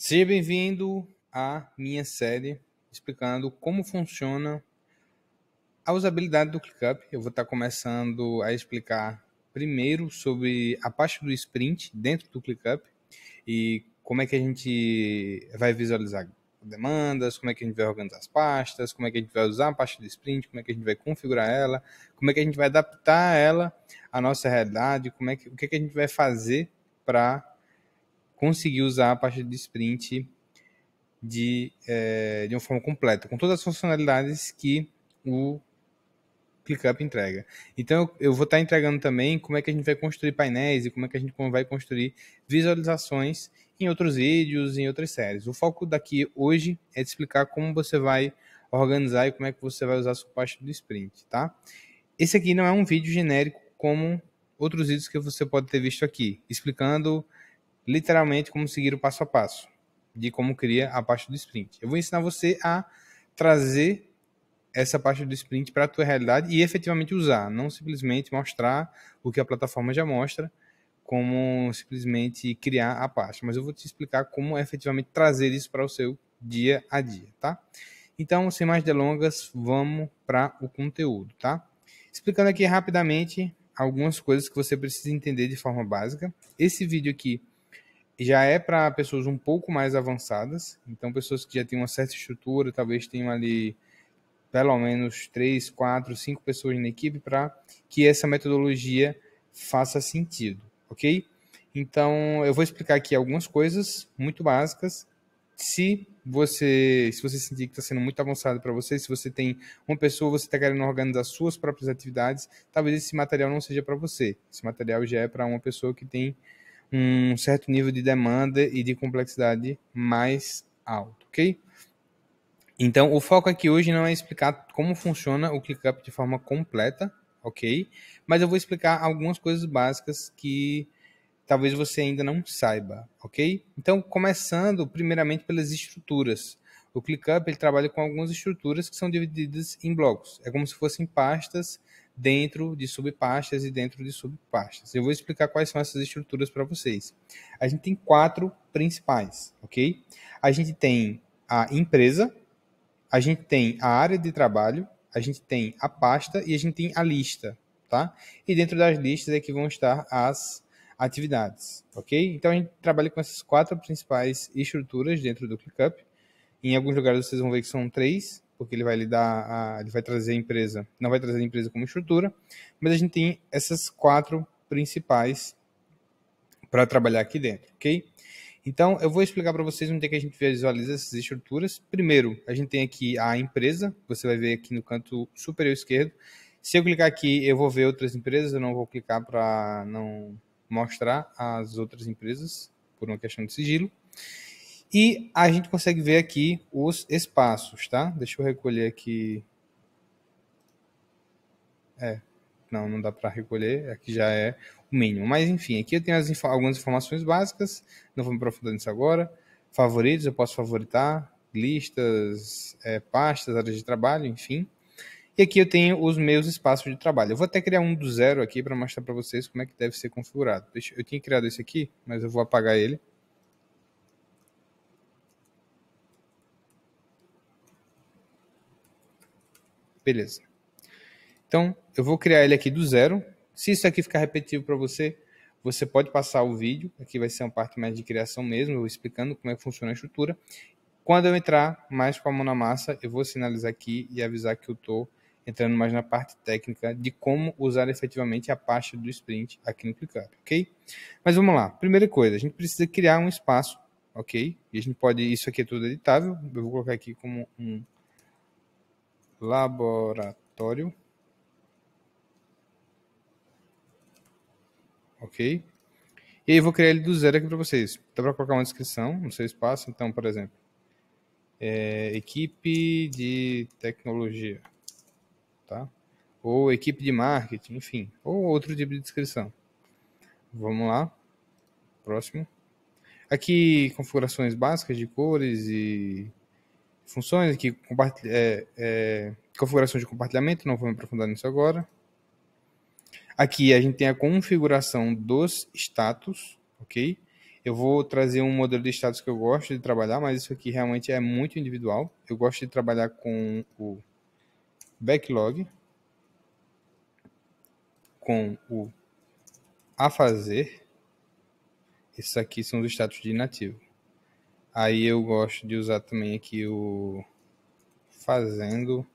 Seja bem-vindo à minha série explicando como funciona a usabilidade do ClickUp. Eu vou estar começando a explicar primeiro sobre a parte do sprint dentro do ClickUp e como é que a gente vai visualizar demandas, como é que a gente vai organizar as pastas, como é que a gente vai usar a pasta do sprint, como é que a gente vai configurar ela, como é que a gente vai adaptar ela à nossa realidade, o que é que a gente vai fazer para conseguir usar a pasta do sprint de uma forma completa, com todas as funcionalidades que o ClickUp entrega. Então, eu vou estar entregando também como é que a gente vai construir painéis e como é que a gente vai construir visualizações em outros vídeos, em outras séries. O foco daqui hoje é de explicar como você vai organizar e como é que você vai usar a sua pasta do sprint, tá? Esse aqui não é um vídeo genérico como outros vídeos que você pode ter visto aqui, explicando literalmente como seguir o passo a passo de como cria a pasta do sprint. Eu vou ensinar você a trazer essa pasta do sprint para a tua realidade e efetivamente usar, não simplesmente mostrar o que a plataforma já mostra, como simplesmente criar a pasta. Mas eu vou te explicar como efetivamente trazer isso para o seu dia a dia, tá? Então, sem mais delongas, vamos para o conteúdo, tá? Explicando aqui rapidamente algumas coisas que você precisa entender de forma básica. Esse vídeo aqui já é para pessoas um pouco mais avançadas, então pessoas que já têm uma certa estrutura, talvez tenham ali pelo menos 3, 4, 5 pessoas na equipe para que essa metodologia faça sentido, ok? Então, eu vou explicar aqui algumas coisas muito básicas. Se você sentir que está sendo muito avançado para você, se você tem uma pessoa, você está querendo organizar suas próprias atividades, talvez esse material não seja para você. Esse material já é para uma pessoa que tem um certo nível de demanda e de complexidade mais alto, ok? Então, o foco aqui hoje não é explicar como funciona o ClickUp de forma completa, ok? Mas eu vou explicar algumas coisas básicas que talvez você ainda não saiba, ok? Então, começando primeiramente pelas estruturas. O ClickUp ele trabalha com algumas estruturas que são divididas em blocos. É como se fossem pastas dentro de subpastas e dentro de subpastas. Eu vou explicar quais são essas estruturas para vocês. A gente tem 4 principais, ok? A gente tem a empresa, a gente tem a área de trabalho, a gente tem a pasta e a gente tem a lista, tá? E dentro das listas é que vão estar as atividades, ok? Então a gente trabalha com essas 4 principais estruturas dentro do ClickUp. Em alguns lugares vocês vão ver que são 3, porque ele vai ele vai trazer a empresa, não vai trazer a empresa como estrutura, mas a gente tem essas 4 principais para trabalhar aqui dentro, ok? Então, eu vou explicar para vocês onde é que a gente visualiza essas estruturas. Primeiro, a gente tem aqui a empresa, você vai ver aqui no canto superior esquerdo. Se eu clicar aqui, eu vou ver outras empresas, eu não vou clicar para não mostrar as outras empresas, por uma questão de sigilo. E a gente consegue ver aqui os espaços, tá? Deixa eu recolher aqui. Não dá para recolher, aqui já é o mínimo. Mas enfim, aqui eu tenho algumas informações básicas, não vou me aprofundar nisso agora. Favoritos, eu posso favoritar, listas, pastas, áreas de trabalho, enfim. E aqui eu tenho os meus espaços de trabalho. Eu vou até criar um do zero aqui para mostrar para vocês como é que deve ser configurado. Eu tinha criado esse aqui, mas eu vou apagar ele. Beleza. Então, eu vou criar ele aqui do zero. Se isso aqui ficar repetitivo para você, você pode passar o vídeo. Aqui vai ser uma parte mais de criação mesmo, eu explicando como é que funciona a estrutura. Quando eu entrar mais com a mão na massa, eu vou sinalizar aqui e avisar que eu estou entrando mais na parte técnica de como usar efetivamente a pasta do sprint aqui no ClickUp, ok? Mas vamos lá. Primeira coisa, a gente precisa criar um espaço, ok? E a gente pode, isso aqui é tudo editável. Eu vou colocar aqui como um laboratório. Ok? E aí eu vou criar ele do zero aqui para vocês. Dá para colocar uma descrição no seu espaço. Então, por exemplo, equipe de tecnologia, tá? Ou equipe de marketing, enfim, ou outro tipo de descrição. Vamos lá, próximo. Aqui, configurações básicas de cores e funções. Aqui, configuração de compartilhamento, não vou me aprofundar nisso agora. Aqui a gente tem a configuração dos status, ok? Eu vou trazer um modelo de status que eu gosto de trabalhar, mas isso aqui realmente é muito individual. Eu gosto de trabalhar com o backlog, com o a fazer. Esses aqui são os status de inativo. Aí eu gosto de usar também aqui o fazendo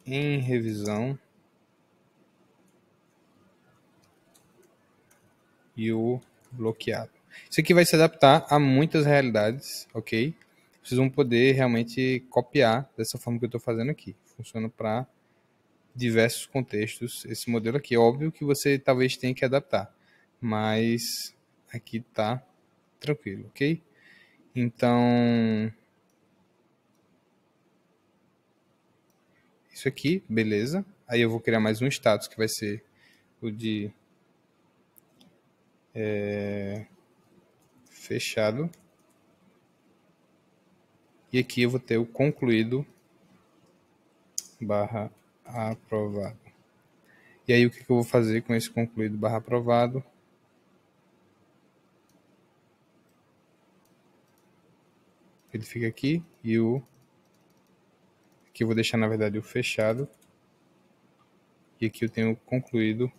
em revisão e o bloqueado. Isso aqui vai se adaptar a muitas realidades, ok? Vocês vão poder realmente copiar dessa forma que eu estou fazendo aqui. Funciona para diversos contextos esse modelo aqui. É óbvio que você talvez tenha que adaptar, mas aqui tá tranquilo, ok? Então, isso aqui, beleza. Aí eu vou criar mais um status que vai ser o de fechado. E aqui eu vou ter o concluído barra aprovado. E aí o que eu vou fazer com esse concluído barra aprovado? Ele fica aqui e o aqui eu vou deixar na verdade o fechado. E aqui eu tenho o concluído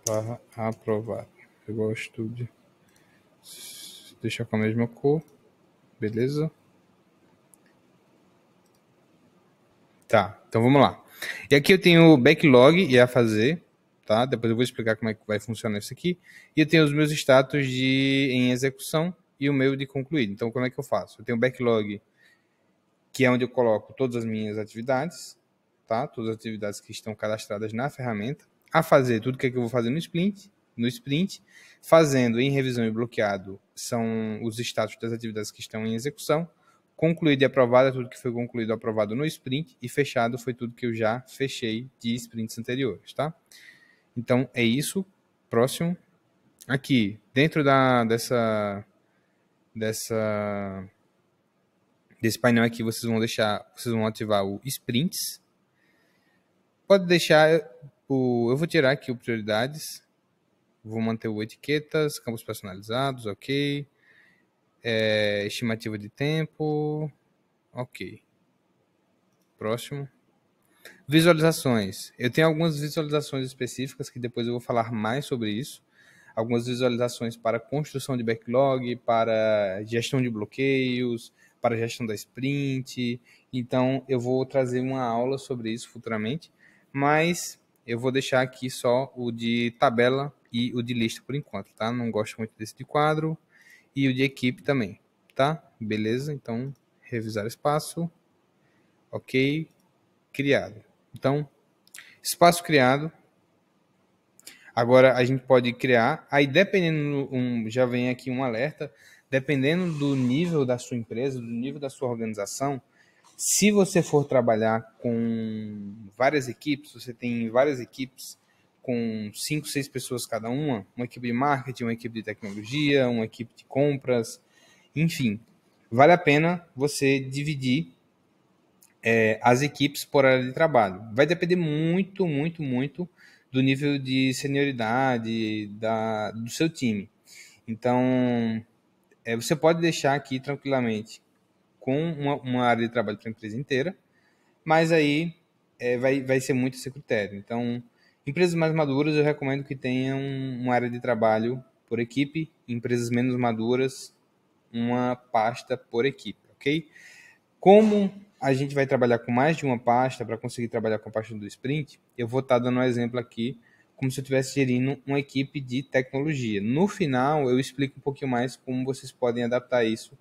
barra aprovado. Eu gosto de deixar com a mesma cor. Beleza? Tá, então vamos lá. E aqui eu tenho o backlog e a fazer, tá? Depois eu vou explicar como é que vai funcionar isso aqui. E eu tenho os meus status em execução e o meu de concluído. Então, como é que eu faço? Eu tenho o backlog, que é onde eu coloco todas as minhas atividades, tá? Todas as atividades que estão cadastradas na ferramenta. A fazer, tudo que eu vou fazer no sprint. Fazendo em revisão e bloqueado são os status das atividades que estão em execução. Concluído e aprovado é tudo que foi concluído e aprovado no sprint. E fechado foi tudo que eu já fechei de sprints anteriores, tá? Então, é isso. Próximo. Aqui, dentro desse painel aqui, vocês vão ativar o sprints. Pode deixar, eu vou tirar aqui o prioridades. Vou manter o etiquetas, campos personalizados, ok. Estimativa de tempo, ok. Próximo. Visualizações. Eu tenho algumas visualizações específicas que depois eu vou falar mais sobre isso. Algumas visualizações para construção de backlog, para gestão de bloqueios, para gestão da sprint. Então, eu vou trazer uma aula sobre isso futuramente, mas eu vou deixar aqui só o de tabela e o de lista por enquanto, tá? Não gosto muito desse de quadro e o de equipe também, tá? Beleza? Então, revisar espaço. Ok. Criado. Então, espaço criado. Agora a gente pode criar, aí dependendo, já vem aqui um alerta, dependendo do nível da sua empresa, do nível da sua organização, se você for trabalhar com várias equipes, você tem várias equipes com 5, 6 pessoas cada uma equipe de marketing, uma equipe de tecnologia, uma equipe de compras, enfim, vale a pena você dividir as equipes por área de trabalho. Vai depender muito, muito, muito do nível de senioridade do seu time. Então, você pode deixar aqui tranquilamente com uma área de trabalho para a empresa inteira, mas aí vai ser muito esse critério. Então, empresas mais maduras eu recomendo que tenham uma área de trabalho por equipe, empresas menos maduras, uma pasta por equipe, ok? Como a gente vai trabalhar com mais de uma pasta para conseguir trabalhar com a pasta do sprint, eu vou estar dando um exemplo aqui, como se eu estivesse gerindo uma equipe de tecnologia. No final, eu explico um pouquinho mais como vocês podem adaptar isso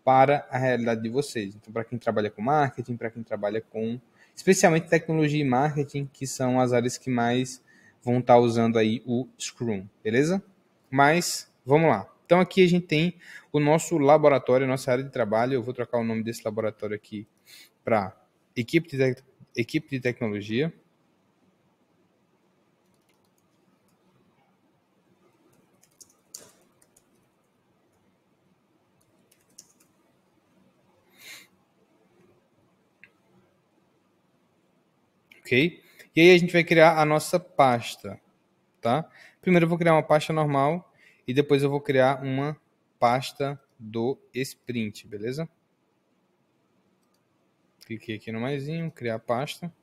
para a realidade de vocês. Então, para quem trabalha com marketing, para quem trabalha com, especialmente tecnologia e marketing, que são as áreas que mais vão estar usando aí o Scrum, beleza? Mas, vamos lá. Então, aqui a gente tem o nosso laboratório, a nossa área de trabalho. Eu vou trocar o nome desse laboratório aqui para equipe de tecnologia. Ok? E aí a gente vai criar a nossa pasta. tá? Primeiro eu vou criar uma pasta normal e depois eu vou criar uma pasta do sprint, beleza? Cliquei aqui no maisinho, criar pasta.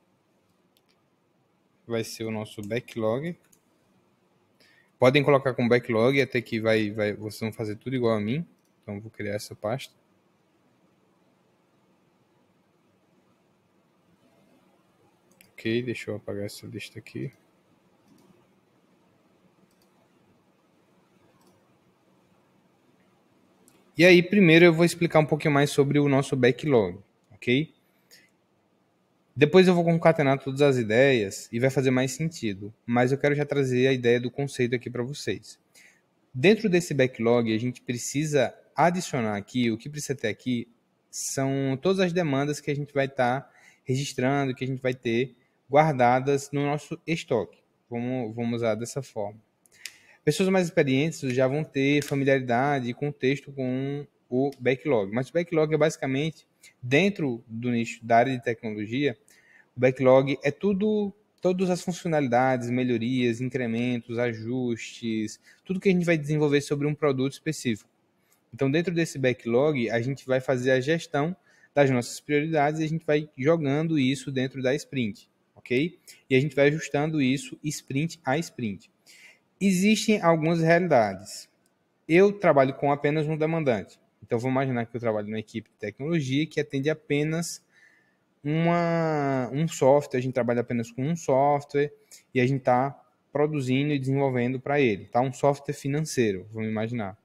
Vai ser o nosso backlog. Podem colocar com backlog, até que vocês vão fazer tudo igual a mim. Então vou criar essa pasta. Ok, deixa eu apagar essa lista aqui. E aí, primeiro eu vou explicar um pouquinho mais sobre o nosso backlog, ok? Depois eu vou concatenar todas as ideias e vai fazer mais sentido. Mas eu quero já trazer a ideia do conceito aqui para vocês. Dentro desse backlog, a gente precisa adicionar aqui, o que precisa ter aqui são todas as demandas que a gente vai estar registrando, que a gente vai ter guardadas no nosso estoque. Vamos usar dessa forma. Pessoas mais experientes já vão ter familiaridade e contexto com o backlog. Mas o backlog é basicamente, dentro do nicho da área de tecnologia, o backlog é todas as funcionalidades, melhorias, incrementos, ajustes, tudo que a gente vai desenvolver sobre um produto específico. Então, dentro desse backlog, a gente vai fazer a gestão das nossas prioridades e a gente vai jogando isso dentro da sprint, ok? E a gente vai ajustando isso sprint a sprint. Existem algumas realidades. Eu trabalho com apenas um demandante. Então, vou imaginar que eu trabalho numa equipe de tecnologia que atende apenas um software. A gente trabalha apenas com um software e a gente está produzindo e desenvolvendo para ele. Tá? Um software financeiro, vamos imaginar.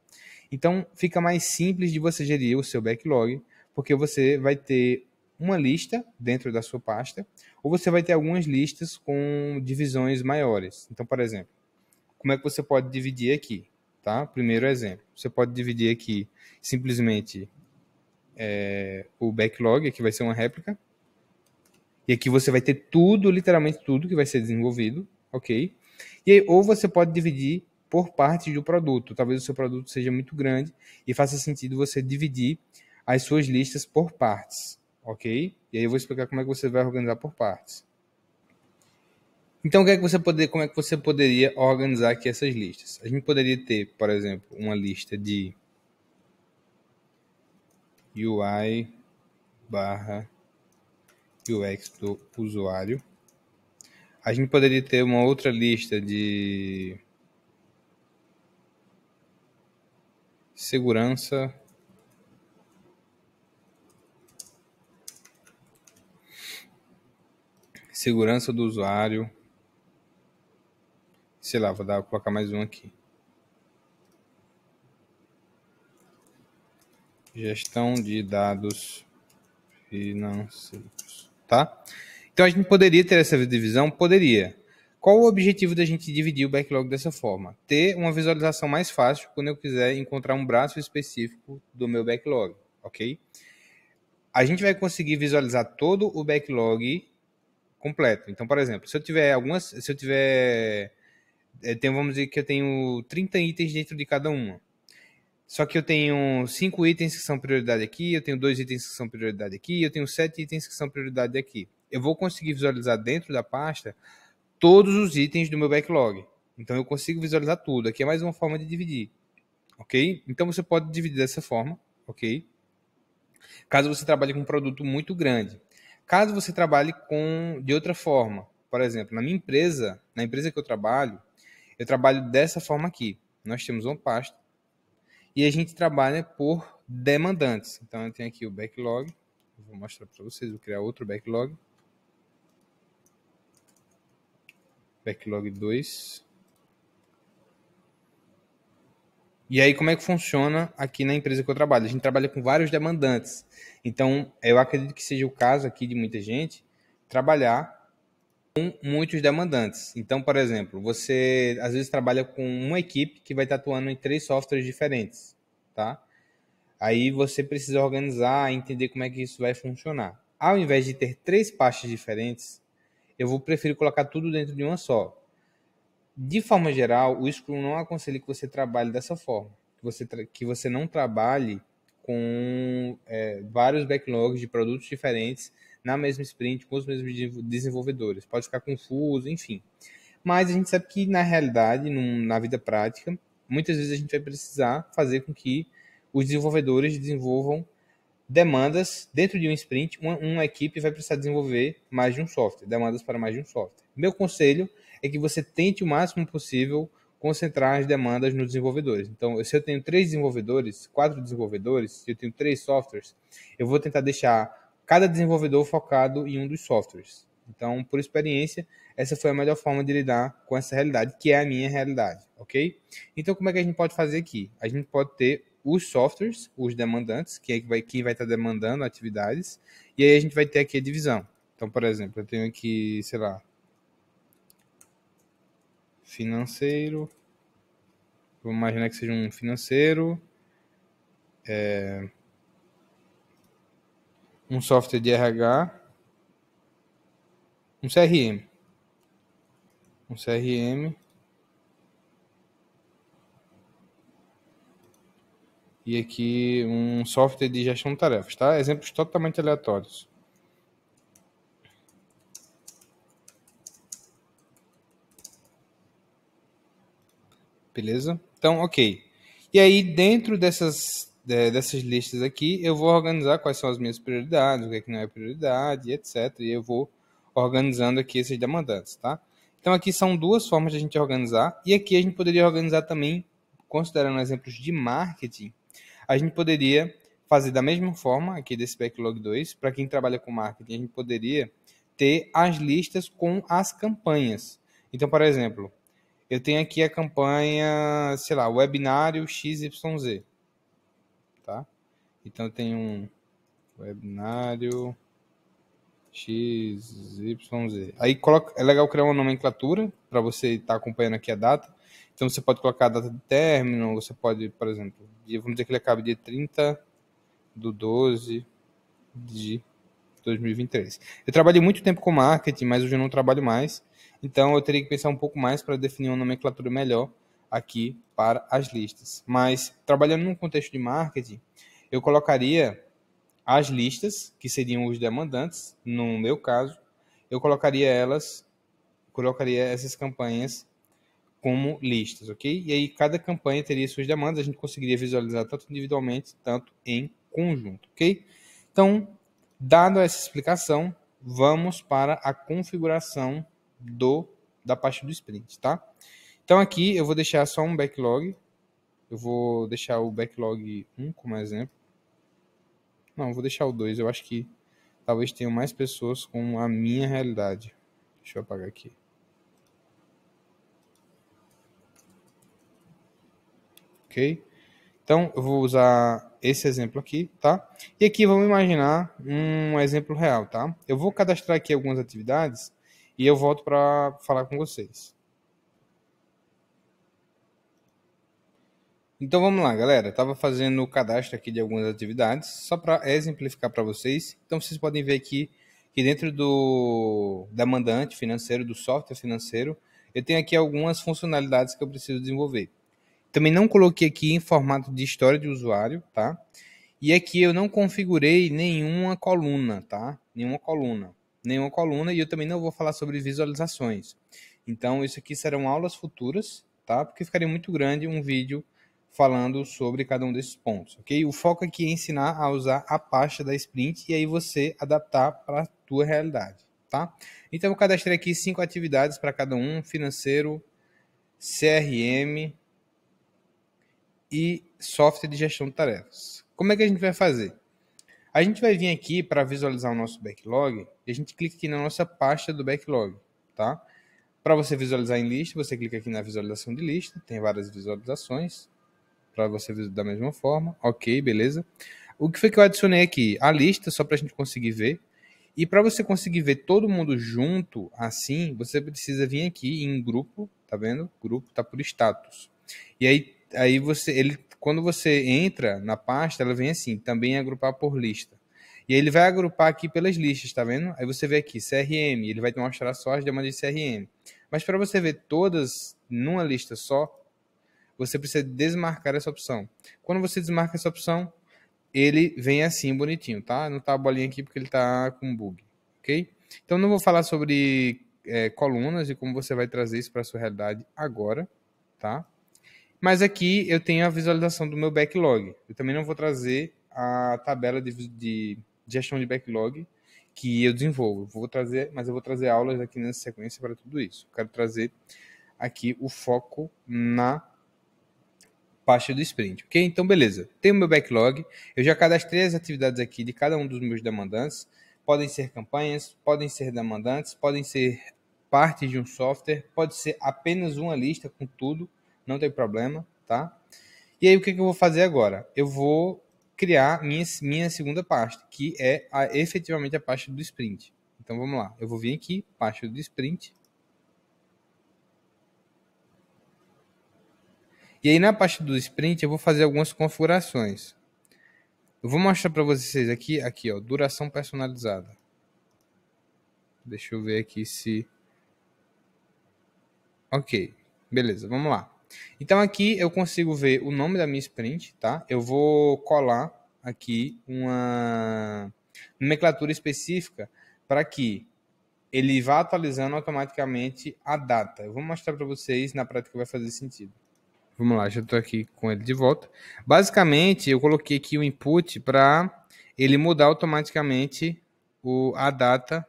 Então, fica mais simples de você gerir o seu backlog, porque você vai ter uma lista dentro da sua pasta, ou você vai ter algumas listas com divisões maiores. Então, por exemplo, como é que você pode dividir aqui? Tá? Primeiro exemplo, você pode dividir aqui simplesmente o backlog, que vai ser uma réplica, e aqui você vai ter tudo, literalmente tudo que vai ser desenvolvido, ok? E aí, ou você pode dividir por partes do produto. Talvez o seu produto seja muito grande e faça sentido você dividir as suas listas por partes, ok? E aí eu vou explicar como é que você vai organizar por partes. Então, como é que você poderia organizar aqui essas listas? A gente poderia ter, por exemplo, uma lista de UI barra UX do usuário. A gente poderia ter uma outra lista de segurança do usuário. Sei lá, vou colocar mais um aqui. Gestão de dados financeiros, tá? Então a gente poderia ter essa divisão? Poderia. Qual o objetivo da gente dividir o backlog dessa forma? Ter uma visualização mais fácil quando eu quiser encontrar um braço específico do meu backlog, ok? A gente vai conseguir visualizar todo o backlog completo. Então, por exemplo, se eu tiver vamos dizer que eu tenho 30 itens dentro de cada uma. Só que eu tenho 5 itens que são prioridade aqui, eu tenho 2 itens que são prioridade aqui, eu tenho 7 itens que são prioridade aqui. Eu vou conseguir visualizar dentro da pasta todos os itens do meu backlog. Então eu consigo visualizar tudo. Aqui é mais uma forma de dividir, ok? Então você pode dividir dessa forma, ok? Caso você trabalhe com um produto muito grande. Caso você trabalhe de outra forma, por exemplo, na empresa que eu trabalho dessa forma aqui. Nós temos uma pasta e a gente trabalha por demandantes. Então eu tenho aqui o backlog. Vou mostrar para vocês, vou criar outro backlog. Backlog 2. E aí, como é que funciona aqui na empresa que eu trabalho? A gente trabalha com vários demandantes. Então, eu acredito que seja o caso aqui de muita gente trabalhar com muitos demandantes. Então, por exemplo, você às vezes trabalha com uma equipe que vai estar atuando em 3 softwares diferentes, tá? Aí você precisa organizar, entender como é que isso vai funcionar. Ao invés de ter 3 pastas diferentes, eu vou preferir colocar tudo dentro de uma só. De forma geral, o Scrum não aconselha que você trabalhe dessa forma, que você não trabalhe com vários backlogs de produtos diferentes na mesma sprint, com os mesmos desenvolvedores. Pode ficar confuso, enfim. mas a gente sabe que na realidade, na vida prática, muitas vezes a gente vai precisar fazer com que os desenvolvedores desenvolvam demandas dentro de um sprint. Uma equipe vai precisar desenvolver mais de um software, demandas para mais de um software. Meu conselho é que você tente o máximo possível concentrar as demandas nos desenvolvedores. Então, se eu tenho 3 desenvolvedores, 4 desenvolvedores, se eu tenho 3 softwares, eu vou tentar deixar cada desenvolvedor focado em um dos softwares. Então, por experiência, essa foi a melhor forma de lidar com essa realidade, que é a minha realidade, ok? Então, como é que a gente pode fazer aqui? A gente pode ter os softwares, os demandantes, quem vai estar demandando atividades, e aí a gente vai ter aqui a divisão. Então, por exemplo, eu tenho aqui, sei lá, financeiro, vamos imaginar que seja um financeiro, um software de RH, um CRM, e aqui um software de gestão de tarefas, tá? Exemplos totalmente aleatórios. Beleza? Então, ok. E aí, dentro dessas listas aqui, eu vou organizar quais são as minhas prioridades, o que é que não é prioridade, etc. E eu vou organizando aqui esses demandantes, tá? Então, aqui são 2 formas de a gente organizar. E aqui a gente poderia organizar também, considerando exemplos de marketing, a gente poderia fazer da mesma forma, aqui desse backlog 2, para quem trabalha com marketing, a gente poderia ter as listas com as campanhas. Então, por exemplo, eu tenho aqui a campanha, sei lá, webinário XYZ, tá? Então, eu tenho um webinário XYZ. Aí é legal criar uma nomenclatura para você estar acompanhando aqui a data. Então, você pode colocar a data de término, você pode, por exemplo, vamos dizer que ele acabe dia 30/12 de 2023. Eu trabalhei muito tempo com marketing, mas hoje eu não trabalho mais. Então, eu teria que pensar um pouco mais para definir uma nomenclatura melhor aqui para as listas. Mas, trabalhando num contexto de marketing, eu colocaria as listas, que seriam os demandantes, no meu caso, eu colocaria essas campanhas como listas, ok? E aí, cada campanha teria suas demandas, a gente conseguiria visualizar tanto individualmente, tanto em conjunto, ok? Então, dado essa explicação, vamos para a configuração da parte do sprint, tá? Então aqui eu vou deixar só um backlog. Eu vou deixar o backlog 1 como exemplo. Não, vou deixar o 2. Eu acho que talvez tenham mais pessoas com a minha realidade. Deixa eu apagar aqui. Ok? Então eu vou usar esse exemplo aqui, tá? E aqui vamos imaginar um exemplo real, tá? Eu vou cadastrar aqui algumas atividades e eu volto para falar com vocês. Então vamos lá, galera. Estava fazendo o cadastro aqui de algumas atividades, só para exemplificar para vocês. Então vocês podem ver aqui que dentro da mandante financeiro, do software financeiro, eu tenho aqui algumas funcionalidades que eu preciso desenvolver. Também não coloquei aqui em formato de história de usuário, tá? E aqui eu não configurei nenhuma coluna, tá? Nenhuma coluna, e eu também não vou falar sobre visualizações. Então isso aqui serão aulas futuras, tá? Porque ficaria muito grande um vídeo falando sobre cada um desses pontos, ok? O foco aqui é ensinar a usar a pasta da Sprint e aí você adaptar para a tua realidade, tá? Então eu cadastrei aqui 5 atividades para cada um: financeiro, CRM e software de gestão de tarefas. Como é que a gente vai fazer? A gente vai vir aqui para visualizar o nosso backlog e a gente clica aqui na nossa pasta do backlog, tá? Para você visualizar em lista, você clica aqui na visualização de lista, tem várias visualizações para você da mesma forma. Ok, beleza. O que foi que eu adicionei aqui? A lista, só para a gente conseguir ver. E para você conseguir ver todo mundo junto, assim, você precisa vir aqui em grupo, tá vendo? Grupo tá por status. E aí quando você entra na pasta, ela vem assim, também agrupar por lista. E aí ele vai agrupar aqui pelas listas, tá vendo? Aí você vê aqui CRM, ele vai te mostrar só as demandas de CRM. Mas para você ver todas numa lista só, você precisa desmarcar essa opção. Quando você desmarca essa opção, ele vem assim, bonitinho, tá? Não tá a bolinha aqui porque ele tá com bug, ok? Então não vou falar sobre colunas e como você vai trazer isso para a sua realidade agora, tá? Mas aqui eu tenho a visualização do meu backlog. Eu também não vou trazer a tabela de gestão de backlog que eu desenvolvo. Mas eu vou trazer aulas aqui nessa sequência para tudo isso. Eu quero trazer aqui o foco na pasta do sprint, ok? Então, beleza. Tenho o meu backlog. Eu já cadastrei as atividades aqui de cada um dos meus demandantes. Podem ser campanhas, podem ser demandantes, podem ser partes de um software, pode ser apenas uma lista com tudo, não tem problema, tá? E aí, o que eu vou fazer agora? Eu vou criar minha segunda pasta, que é efetivamente a pasta do sprint. Então, vamos lá. Eu vou vir aqui, pasta do sprint. E aí, na pasta do sprint, eu vou fazer algumas configurações. Eu vou mostrar para vocês aqui, ó, duração personalizada. Deixa eu ver aqui se... Ok, beleza, vamos lá. Então aqui eu consigo ver o nome da minha sprint, tá? Eu vou colar aqui uma nomenclatura específica para que ele vá atualizando automaticamente a data. Eu vou mostrar para vocês, na prática vai fazer sentido. Vamos lá, já estou aqui com ele de volta. Basicamente, eu coloquei aqui o input para ele mudar automaticamente a data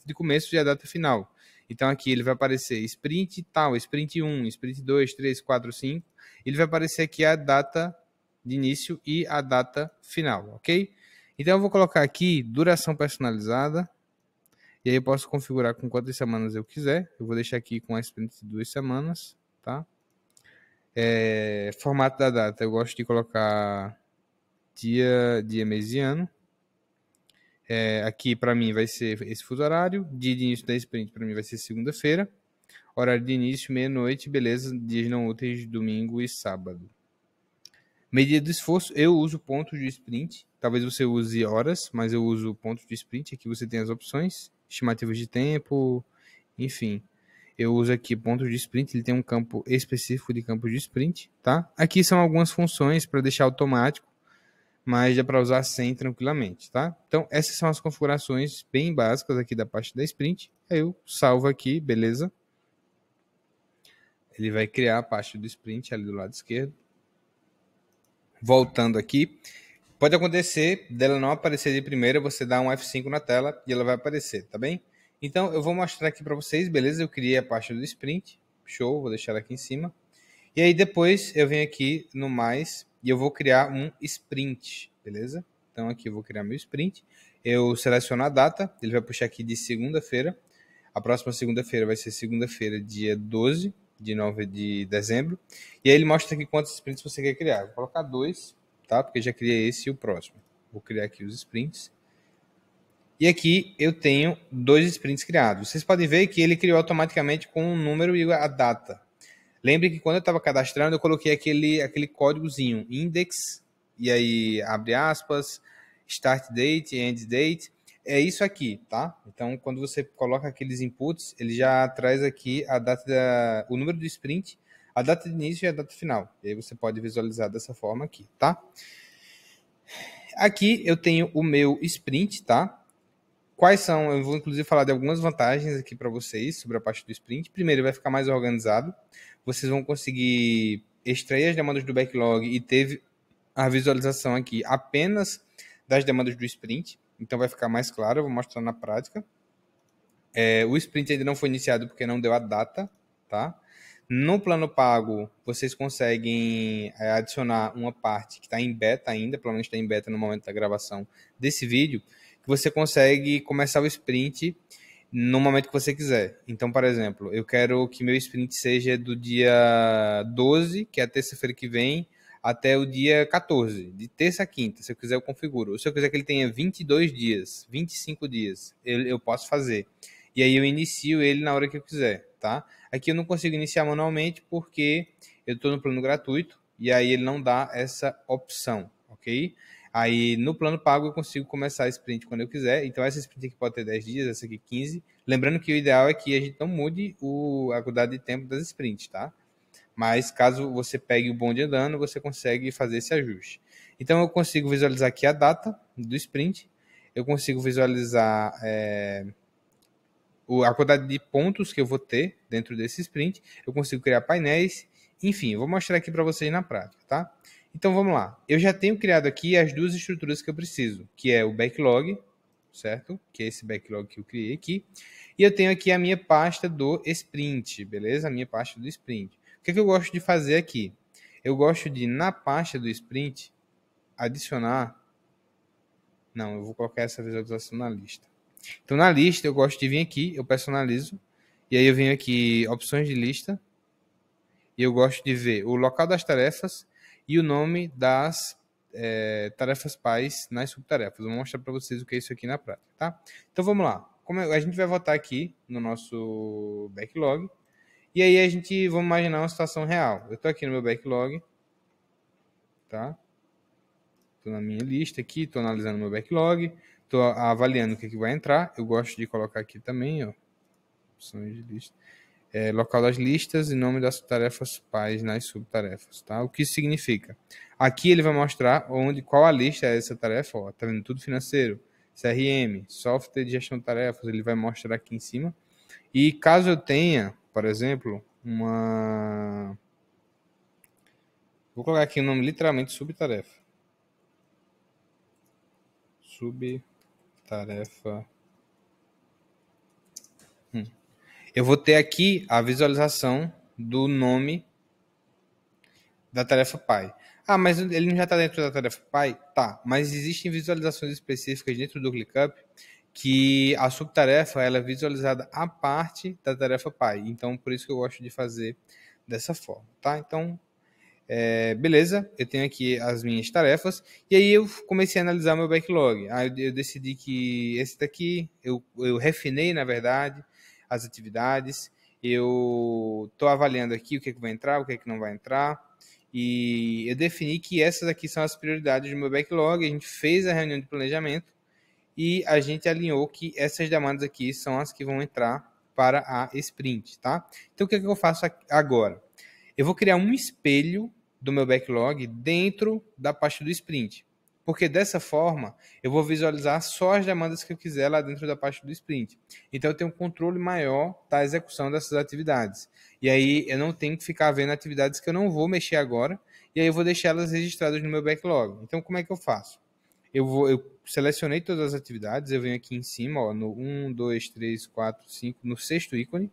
de começo e a data final. Então, aqui ele vai aparecer sprint tal, sprint 1, sprint 2, 3, 4, 5. Ele vai aparecer aqui a data de início e a data final, ok? Então, eu vou colocar aqui duração personalizada. E aí eu posso configurar com quantas semanas eu quiser. Eu vou deixar aqui com a sprint de 2 semanas, tá? Formato da data, eu gosto de colocar dia, mês e ano. Aqui para mim vai ser esse fuso horário. Dia de início da sprint para mim vai ser segunda-feira. Horário de início, meia-noite, beleza. Dias não úteis, domingo e sábado. Medida do esforço, eu uso pontos de sprint. Talvez você use horas, mas eu uso pontos de sprint. Aqui você tem as opções, estimativas de tempo, enfim. Eu uso aqui pontos de sprint, ele tem um campo específico de campos de sprint, tá? Aqui são algumas funções para deixar automático, mas dá para usar sem tranquilamente, tá? Então, essas são as configurações bem básicas aqui da parte da sprint. Aí eu salvo aqui, beleza? Ele vai criar a parte do sprint ali do lado esquerdo. Voltando aqui, pode acontecer dela não aparecer de primeira, você dá um F5 na tela e ela vai aparecer, tá bem? Então, eu vou mostrar aqui para vocês, beleza? Eu criei a pasta do sprint, show, vou deixar ela aqui em cima. E aí depois eu venho aqui no mais e eu vou criar um sprint, beleza? Então aqui eu vou criar meu sprint. Eu seleciono a data, ele vai puxar aqui de segunda-feira. A próxima segunda-feira vai ser segunda-feira, dia 12 de 9 de dezembro. E aí ele mostra aqui quantos sprints você quer criar. Vou colocar 2, tá? Porque já criei esse e o próximo. Vou criar aqui os sprints. E aqui eu tenho 2 sprints criados. Vocês podem ver que ele criou automaticamente com o número e a data. Lembre que quando eu estava cadastrando, eu coloquei aquele códigozinho, index, e aí abre aspas, start date, end date. É isso aqui, tá? Então, quando você coloca aqueles inputs, ele já traz aqui a data o número do sprint, a data de início e a data final. E aí você pode visualizar dessa forma aqui, tá? Aqui eu tenho o meu sprint, tá? Quais são? Eu vou inclusive falar de algumas vantagens aqui para vocês sobre a parte do sprint. Primeiro, vai ficar mais organizado. Vocês vão conseguir extrair as demandas do backlog e ter a visualização aqui apenas das demandas do sprint. Então vai ficar mais claro, eu vou mostrar na prática. O sprint ainda não foi iniciado porque não deu a data, tá? No plano pago, vocês conseguem adicionar uma parte que está em beta ainda, pelo menos está em beta no momento da gravação desse vídeo, que você consegue começar o sprint no momento que você quiser. Então, por exemplo, eu quero que meu sprint seja do dia 12, que é a terça-feira que vem, até o dia 14, de terça a quinta. Se eu quiser, eu configuro. Ou se eu quiser que ele tenha 22 dias, 25 dias, eu posso fazer. E aí eu inicio ele na hora que eu quiser, tá? Aqui eu não consigo iniciar manualmente porque eu estou no plano gratuito e aí ele não dá essa opção, ok? Aí no plano pago eu consigo começar a sprint quando eu quiser. Então essa sprint aqui pode ter 10 dias, essa aqui 15. Lembrando que o ideal é que a gente não mude a quantidade de tempo das sprints, tá? Mas caso você pegue o bonde andando, você consegue fazer esse ajuste. Então eu consigo visualizar aqui a data do sprint. Eu consigo visualizar a quantidade de pontos que eu vou ter dentro desse sprint, eu consigo criar painéis, enfim, eu vou mostrar aqui para vocês na prática, tá? Então vamos lá. Eu já tenho criado aqui as duas estruturas que eu preciso, que é o backlog, certo? Que é esse backlog que eu criei aqui. E eu tenho aqui a minha pasta do sprint, beleza? A minha pasta do sprint. O que eu gosto de fazer aqui? Eu gosto de, na pasta do sprint, adicionar... Não, eu vou colocar essa visualização na lista. Então, na lista, eu gosto de vir aqui, eu personalizo, e aí eu venho aqui, opções de lista, e eu gosto de ver o local das tarefas e o nome das tarefas pais nas subtarefas. Vou mostrar para vocês o que é isso aqui na prática, tá? Então, vamos lá. A gente vai voltar aqui no nosso backlog, e aí a gente, vamos imaginar uma situação real. Eu estou aqui no meu backlog, tá? Estou na minha lista aqui, estou analisando meu backlog, estou avaliando o que vai entrar. Eu gosto de colocar aqui também, ó, opções de lista. Local das listas e nome das tarefas pais nas subtarefas, tá? O que isso significa? Aqui ele vai mostrar qual a lista é essa tarefa, ó, tá vendo tudo financeiro, CRM, software de gestão de tarefas, ele vai mostrar aqui em cima. E caso eu tenha, por exemplo, vou colocar aqui o nome literalmente subtarefa. Subtarefa. Eu vou ter aqui a visualização do nome da tarefa pai. Ah, mas ele não já está dentro da tarefa pai? Tá, mas existem visualizações específicas dentro do ClickUp que a subtarefa ela é visualizada à parte da tarefa pai. Então, por isso que eu gosto de fazer dessa forma, tá? Então, beleza, eu tenho aqui as minhas tarefas, e aí eu comecei a analisar meu backlog. Aí eu decidi que esse daqui, eu refinei, na verdade, as atividades, eu estou avaliando aqui o que vai entrar, o que não vai entrar, e eu defini que essas aqui são as prioridades do meu backlog, a gente fez a reunião de planejamento, e a gente alinhou que essas demandas aqui são as que vão entrar para a sprint, tá? Então, o que eu faço agora? Eu vou criar um espelho do meu backlog dentro da pasta do sprint. Porque dessa forma, eu vou visualizar só as demandas que eu quiser lá dentro da pasta do sprint. Então, eu tenho um controle maior da execução dessas atividades. E aí, eu não tenho que ficar vendo atividades que eu não vou mexer agora. E aí, eu vou deixar elas registradas no meu backlog. Então, como é que eu faço? Eu selecionei todas as atividades. Eu venho aqui em cima, ó, no 1, 2, 3, 4, 5, no sexto ícone.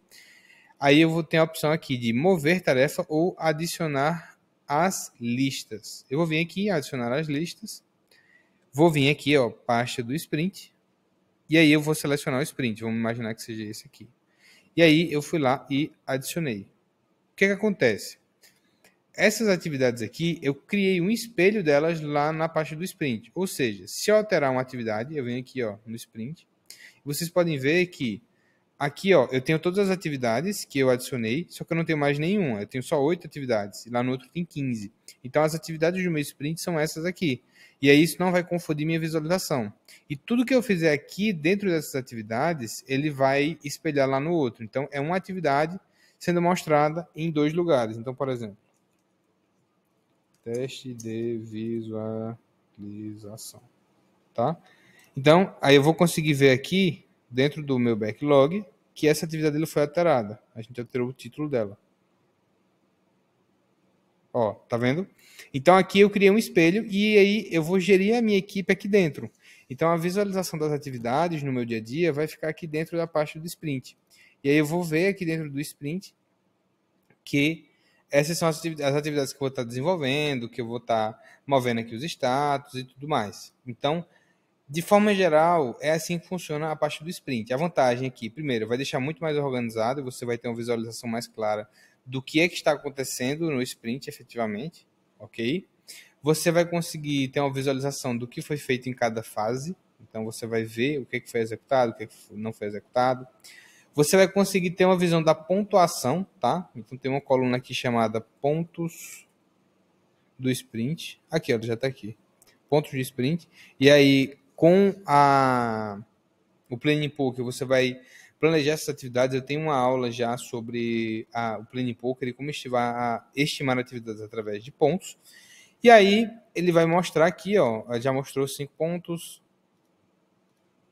Aí eu vou ter a opção aqui de mover tarefa ou adicionar as listas. Eu vou vir aqui, adicionar as listas. Vou vir aqui, ó, pasta do sprint. E aí eu vou selecionar o sprint. Vamos imaginar que seja esse aqui. E aí eu fui lá e adicionei. O que acontece? Essas atividades aqui, eu criei um espelho delas lá na pasta do sprint. Ou seja, se eu alterar uma atividade, eu venho aqui, ó, no sprint. Vocês podem ver que aqui, ó, eu tenho todas as atividades que eu adicionei, só que eu não tenho mais nenhuma. Eu tenho só 8 atividades. E lá no outro tem 15. Então, as atividades do meu sprint são essas aqui. E aí, isso não vai confundir minha visualização. E tudo que eu fizer aqui, dentro dessas atividades, ele vai espelhar lá no outro. Então, é uma atividade sendo mostrada em 2 lugares. Então, por exemplo, teste de visualização. Tá? Então, aí eu vou conseguir ver aqui, dentro do meu backlog, que essa atividade dele foi alterada. A gente alterou o título dela. Ó, tá vendo? Então, aqui eu criei um espelho e aí eu vou gerir a minha equipe aqui dentro. Então, a visualização das atividades no meu dia a dia vai ficar aqui dentro da pasta do sprint. E aí eu vou ver aqui dentro do sprint que essas são as atividades que eu vou estar desenvolvendo, que eu vou estar movendo aqui os status e tudo mais. Então, de forma geral, é assim que funciona a parte do sprint. A vantagem aqui, primeiro, vai deixar muito mais organizado, você vai ter uma visualização mais clara do que é que está acontecendo no sprint efetivamente, ok? Você vai conseguir ter uma visualização do que foi feito em cada fase, então você vai ver o que foi executado, o que não foi executado. Você vai conseguir ter uma visão da pontuação, tá? Então tem uma coluna aqui chamada pontos do sprint. Aqui, ó, já está aqui. Pontos de sprint. E aí, com o Planning Poker, você vai planejar essas atividades. Eu tenho uma aula já sobre o Planning Poker e como estimar atividades através de pontos. E aí, ele vai mostrar aqui, ó, já mostrou 5 pontos,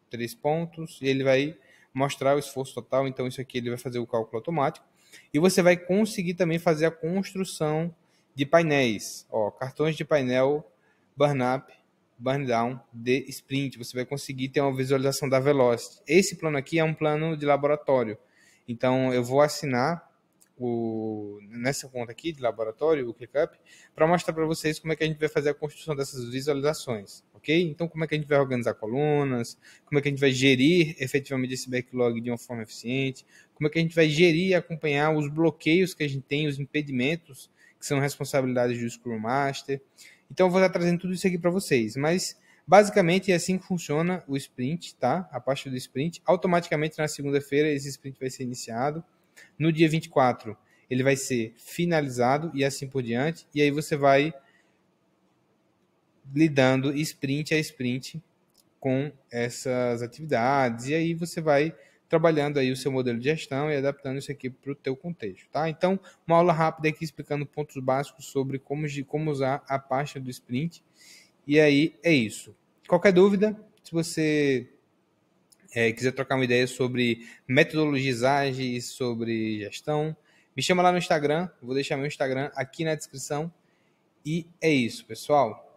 3 pontos, e ele vai mostrar o esforço total. Então, isso aqui ele vai fazer o cálculo automático. E você vai conseguir também fazer a construção de painéis. Ó, cartões de painel, burn up, burn down de sprint. Você vai conseguir ter uma visualização da velocity. Esse plano aqui é um plano de laboratório. Então, eu vou assinar nessa conta aqui de laboratório, o ClickUp, para mostrar para vocês como é que a gente vai fazer a construção dessas visualizações, ok? Então, como é que a gente vai organizar colunas, como é que a gente vai gerir efetivamente esse backlog de uma forma eficiente, como é que a gente vai gerir e acompanhar os bloqueios que a gente tem, os impedimentos, que são responsabilidades do Scrum Master. Então, eu vou estar trazendo tudo isso aqui para vocês, mas basicamente é assim que funciona o sprint, tá? A parte do sprint. Automaticamente na segunda-feira esse sprint vai ser iniciado. No dia 24 ele vai ser finalizado e assim por diante. E aí você vai lidando sprint a sprint com essas atividades. E aí você vai trabalhando aí o seu modelo de gestão e adaptando isso aqui para o teu contexto, tá? Então, uma aula rápida aqui explicando pontos básicos sobre como usar a pasta do sprint. E aí é isso. Qualquer dúvida, se você quiser trocar uma ideia sobre metodologias ágeis, sobre gestão, me chama lá no Instagram. Vou deixar meu Instagram aqui na descrição. E é isso, pessoal.